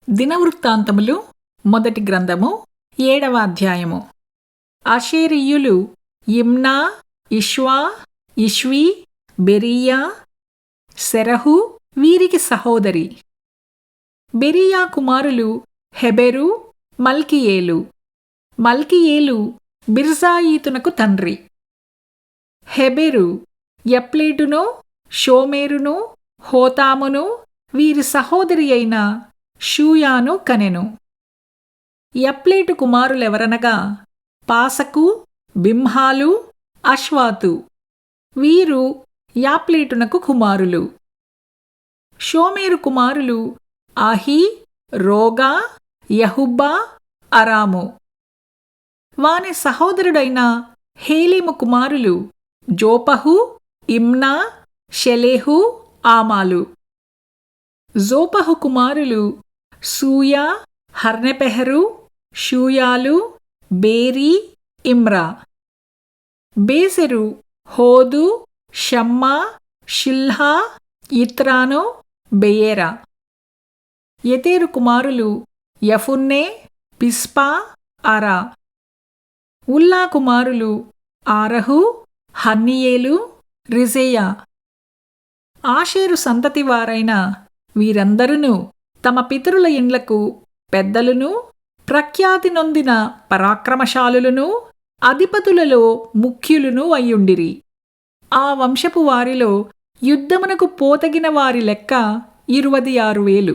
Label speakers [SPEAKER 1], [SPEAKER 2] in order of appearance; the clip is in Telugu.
[SPEAKER 1] దినవృత్తాంతములు మొదటి గ్రంథము 7వ అధ్యాయము. ఆషేరీయులు యిమ్నా, ఇష్వా, ఇష్వీ, బెరీయా, సెరహు వీరికి సహోదరి. బెరీయా కుమారులు హెబెరు, మల్కీయేలు. మల్కీయేలు బిర్జాయీతునకు తండ్రి. హెబెరు యప్లేటును, షోమేరును, హోతామును వీరి సహోదరి అయిన షూయాను కనెను. యప్లేటు కుమారులెవరనగా పాసకు, బింహాలు, అష్వాతు. వీరు యాప్లేటునకు కుమారులు. షోమేరు కుమారులు ఆహీ, రోగా, యహుబ్బా, అరాము. వాని సహోదరుడైన హేలీము కుమారులు జోపహు, ఇమ్నా, షెలేహు, ఆమాలు. జోపహు కుమారులు సూయా, హర్నెపెహరు, షూయాలు, బేరీ, ఇమ్రా. బేసెరు హోదు, షమ్మా, షిల్హా, ఇత్రాను, బెయేరా. యెతెరు కుమారులు యఫున్నె, పిస్పా, అరా. ఉల్లా కుమారులు ఆరహు, హన్నీయేలు, రిజెయా. ఆషేరు సంతతి వారైన వీరందరును తమ పితరుల ఇండ్లకు పెద్దలును, ప్రఖ్యాతి నొందిన పరాక్రమశాలులను, అధిపతులలో ముఖ్యులును అయ్యుండిరి. ఆ వంశపు వారిలో యుద్ధమునకు పోతగిన వారి లెక్క 26,000.